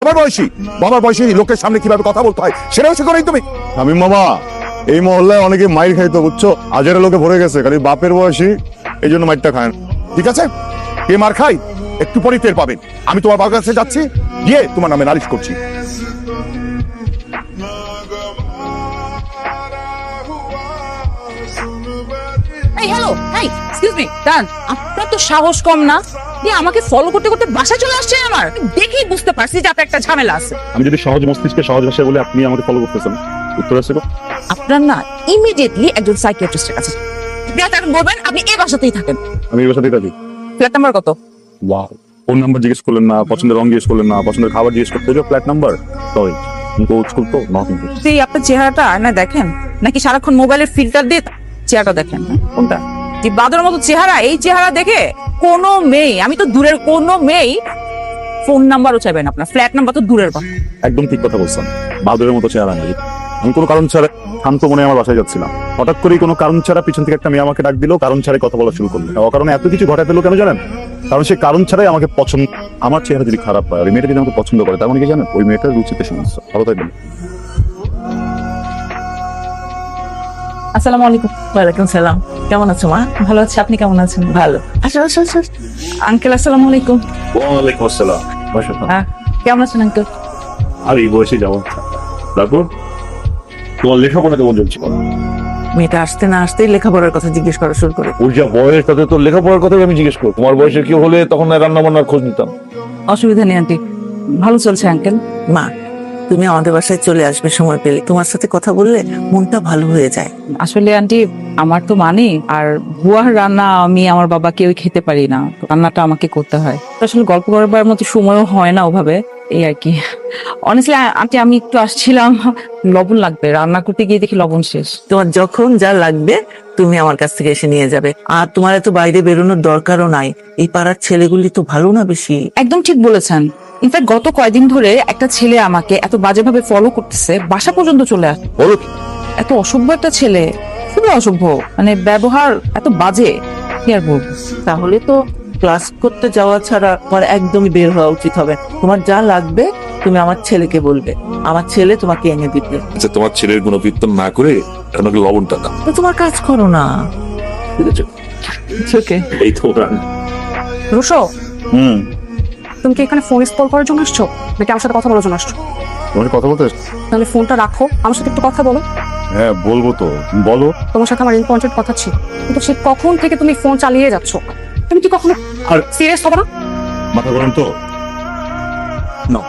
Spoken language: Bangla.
তোমার বয়সী, বাবার বয়সী লোকের সামনে কিভাবে কথা বলতে হয় সেটাও শিখো নাই তুমি। আমি মামা এই মহল্লায় অনেকে মাইর খাইতো বুঝছো, হাজারে লোকে ভরে গেছে, খালি বাপের বয়সী এই জন্য মাইরটা খায়। ঠিক আছে, কে মার খাই একটু পরেই টের পাবেন। আমি তোমার বাবার কাছে যাচ্ছি, গিয়ে তোমার নামে নালিশ করছি। এই হ্যালো, এই এক্সকিউজ মি ডান, আপনার তো সাহস কম না যে আমাকে ফলো করতে করতে বাসায় চলে আসছে। আমার দেখেই বুঝতে পারছি যে আপনার একটা ঝামেলা আছে। আমি যদি সহজ মস্তিষ্কে সহজ ভাষায় বলে আপনি আমাকে ফলো করতেছেন, উত্তর আছে গো। আপনার না ইমিডিয়েটলি একজন সাইকিয়াট্রিস্টের কাছে বিয়াত এখন বলবেন আপনি এই বাসাতেই থাকেন। আমি এই বাসাতেই থাকি। ফ্ল্যাট নাম্বার কত? ওয়াও, ফোন নাম্বার জিজ্ঞেস করলেন না, পছন্দের রং জিজ্ঞেস করলেন না, পছন্দের খাবার জিজ্ঞেস করতে হলো, flat number. Sorry, old school তো নট ইংলিশ। এই আপনার চেহারাটা আয়নায় দেখেন নাকি সারাক্ষণ মোবাইলের ফিল্টার দিয়ে চেহারাটা দেখেন? কোনটা? যে বাদরের মতো চেহারা, এই চেহারা দেখে কোনো মেয়ে, আমি তো দূরের কোনো মেয়ে ফোন নাম্বারও চাইবেন, আপনার ফ্ল্যাট নাম্বার তো দূরের কথা। একদম ঠিক কথা বলছেন, বাদরের মতো চেহারা নাই। আমি কোনো কারণ ছাড়া শান্ত মনে আমার বাসায় যাচ্ছিলাম, হঠাৎ করে কোনো কারণ ছাড়া পিছন থেকে একটা মেয়ে আমাকে ডাক দিল, কারণ ছাড়াই কথা বলা শুরু করলো। অকারণে এত কিছু ঘটাতে পেলো কেন জানেন? কারণ সে কারণ ছাড়াই আমাকে পছন্দ। আমার চেহারা যদি খারাপ হয়, ওই মেয়েটা যদি আমাকে পছন্দ করে, তার মানে কি জানেন, ওই মেয়েটার রুচিতে সমস্যা। ভালো থাকবেন। আসসালামু আলাইকুম। ওয়ালাইকুম সালাম। কেমন আছো মা? ভালো আছি, আপনি কেমন আছেন? ভালো। আসো আসো আসো। আঙ্কেল আসসালামু আলাইকুম। ওয়ালাইকুম আসসালাম। কেমন আছেন আঙ্কেল? আর এই বয়সে যাবো। তারপর তোমার লেখাপড়া কেমন চলছে? মেয়েটা আসতে না আসতেই লেখাপড়ার কথা জিজ্ঞেস করা শুরু করে। ওর যা বয়স তাতে তো লেখাপড়ার কথাই আমি জিজ্ঞেস করবো। তোমার বয়সে কেউ হলে তখন রান্না বান্নার খোঁজ নিতাম। অসুবিধা নেই আন্টি, ভালো চলছে আঙ্কেল। মা, তুমি আমাদের বাসায় চলে আসবে সময় পেলে। তোমার সাথে কথা বললে মনটা ভালো হয়ে যায়। আসলে আন্টি আমার তো মানে আর বুয়ার রান্না আমি আমার বাবা কেউ খেতে পারি না, তো রান্নাটা আমাকে করতে হয়। তো আসলে গল্প করবার মতো সময়ও হয় না ওভাবে, এই আর কি। অনেস্টলি আন্টি আমি একটু আসছিলাম, লবণ লাগবে, রান্না করতে গিয়ে দেখি লবণ শেষ। তোমার যখন যা লাগবে তুমি আমার কাছ থেকে এসে নিয়ে যাবে। আর তোমার এত বাইরে বেরোনোর দরকারও নাই। এই পাড়ার ছেলেগুলি তো ভালো না বেশি। একদম ঠিক বলেছেন। ইনফ্যাক্ট গত কয়েকদিন ধরে একটা ছেলে আমাকে এত বাজেভাবে ফলো করতেছে, বাসা পর্যন্ত চলে আসে। এত অসভ্য একটা ছেলে, খুবই অসভ্য, মানে ব্যবহার এত বাজে, কি আর বলবো। তাহলে তো ক্লাস করতে যাওয়া ছাড়া তোমার একদমই বের হওয়া উচিত হবে। তোমার যা লাগবে তুমি আমার ছেলেকে বলবে, আমার ছেলে তোমাকে এনে দিবে। আচ্ছা, তোমার ছেলের কোনো কীর্তন না করে আমাকে লবণটা দাও। তো তোমার কাজ করো না। ঠিক আছে? ওকে। এই তো ওরা। রুশো, তুমি কি এখানে ফোন কল করার জন্য আসছো নাকি আমার সাথে কথা বলার জন্য আসছো? তোমাকে কথা বলতে? তাহলে ফোনটা রাখো, আমার সাথে একটু কথা বলো। হ্যাঁ বলবো তো, বলো। তোমার সাথে আমার ইম্পর্টেন্ট কথা ছিল, কিন্তু সে কখন থেকে তুমি ফোন চালিয়ে যাচ্ছ। তুমি কি কখনো আর সিরিয়াস হবে না? মাথা গরম তো? না,